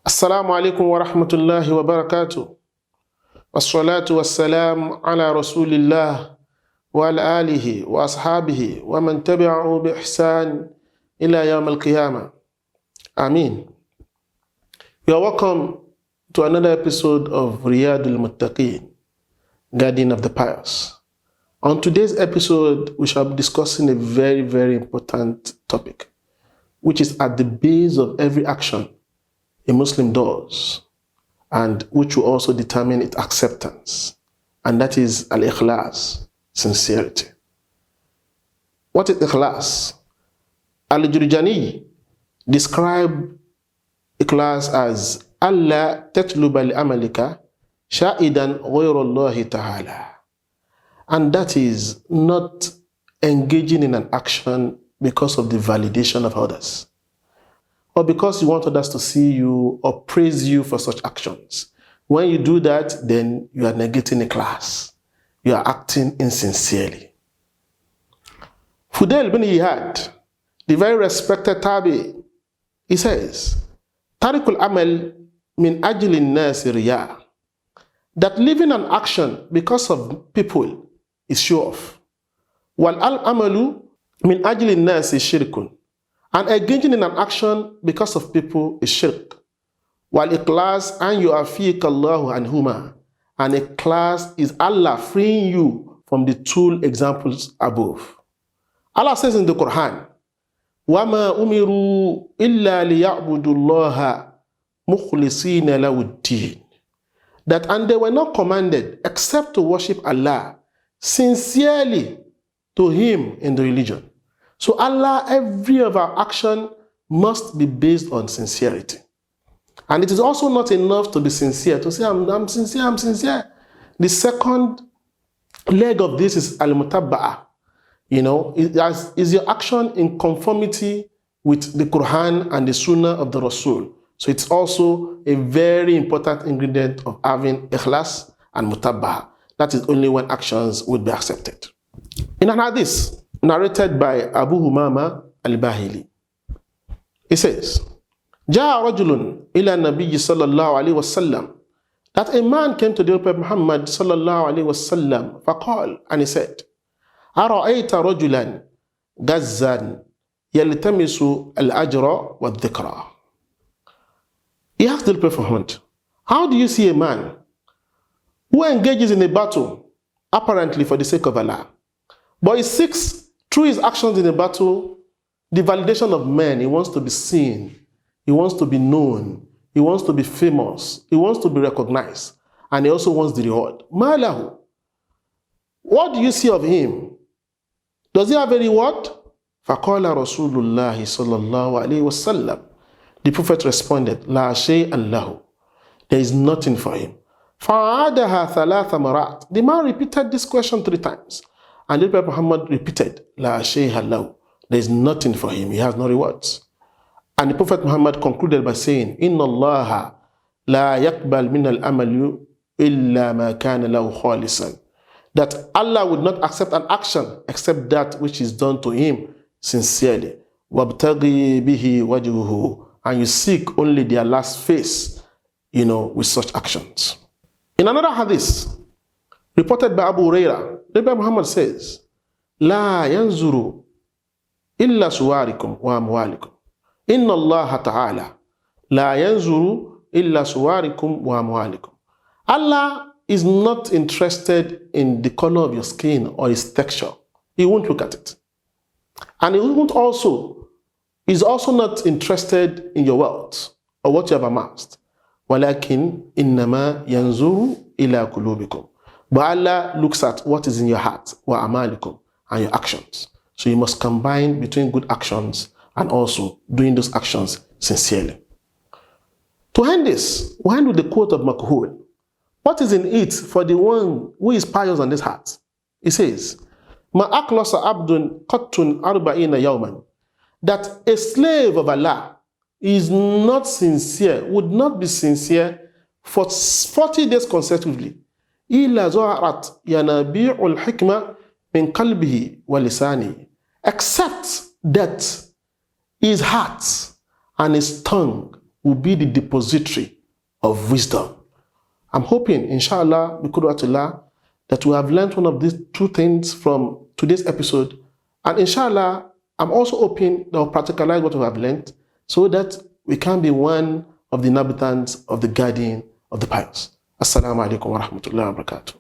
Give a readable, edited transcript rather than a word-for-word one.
Assalamu alaikum wa rahmatullahi wa barakatuh. Wassalatu wassalam ala rasulillah wa ala alihi wa ashabihi wa man tabi'ahu bi ihsan ila yawm al-qiyamah. Ameen. You are welcome to another episode of Riyadul Muttaqeen, Garden of the Pious. On today's episode, we shall be discussing a very, very important topic, which is at the base of every action a Muslim does, and which will also determine its acceptance, and that is al-ikhlas, sincerity. What is ikhlas? Al-Jurjani described ikhlas as Allah tatluba li-amalika sha'idan ghayra Allah ta'ala, and that is not engaging in an action because of the validation of others, or because you want others to see you or praise you for such actions. When you do that, then you are negating a class. You are acting insincerely. Fudail bin Iyad, the very respected tabi, he says, Tarikul amal min ajli nasi riya, that living an action because of people is show off. Wal al-amalu min ajli nasi shirkun, and engaging in an action because of people is shirk. While ikhlas an yu'afika Allahu anhuma, and ikhlas is Allah freeing you from the two examples above. Allah says in the Quran, وَمَا أُمِرُوا إِلَّا لِيَعْبُدُوا اللَّهَ مُخْلِصِينَ لَهُ الدِّينَ, that and they were not commanded except to worship Allah sincerely to Him in the religion. So Allah, every of our action must be based on sincerity. And it is also not enough to be sincere, to say, I'm sincere. The second leg of this is al-mutabba'a. Is your action in conformity with the Quran and the Sunnah of the Rasul? So it's also a very important ingredient of having ikhlas and mutabba'a. That is only when actions would be accepted. In an hadith narrated by Abu Humama al-Bahili, he says, Ja'a rajulun ila nabiyyi sallallahu alayhi wa sallam, that a man came to the Prophet Muhammad sallallahu alayhi wa sallam, faqal, and he said, Ara'ayta rajulan gazzan yaltamisu al-ajra wa dhikra. He asked the Prophet Muhammad, how do you see a man who engages in a battle apparently for the sake of Allah, but he seeks through his actions in the battle the validation of men? He wants to be seen, he wants to be known, he wants to be famous, he wants to be recognized, and he also wants the reward. Malahu, what do you see of him? Does he have a reward? Faqala Rasulullah sallallahu alayhi wa sallam. The Prophet responded, La shay'an lahu, there is nothing for him. Fa'adaha thalatha marat. The man repeated this question 3 times. And the Prophet Muhammad repeated, La shay'an lahu, there is nothing for him, he has no rewards. And the Prophet Muhammad concluded by saying, Inna Allaha la yakbal min al-amalu illa ma kana lahu khalisan, that Allah would not accept an action except that which is done to him sincerely. Wabtaghi bihi wajhuhu, and you seek only their last face, with such actions. In another hadith, reported by Abu Hurairah, the Prophet Muhammad says, La yanzuru illa suwarikum wa amwalikum. Inna Allah ta'ala la yanzuru illa suwarikum wa amwalikum. Allah is not interested in the color of your skin or its texture. He won't look at it. And he is also not interested in your wealth or what you have amassed. Walakin innama yanzuru ila kulubikum. But Allah looks at what is in your heart, wa amalikum, and your actions. So you must combine between good actions and also doing those actions sincerely. To end this, we'll end with the quote of Makhul. What is in it for the one who is pious on this heart? He says, Ma aklasa abdun qattun arba'ina yawman, that a slave of Allah is not sincere, would not be sincere for 40 days consecutively. إِلَّا زُعَرَتْ يَنَابِيعُ الْحِكْمَةِ مِنْ قَلْبِهِ وَلِسَانِهِ, except that his heart and his tongue will be the depository of wisdom. I'm hoping, inshallah, biqudratullah, that we have learned one of these two things from today's episode. And inshallah, I'm also hoping that we'll practicalize what we have learned so that we can be one of the inhabitants of the garden of the pious. Assalamu alaikum wa rahmatullahi wa barakatuh.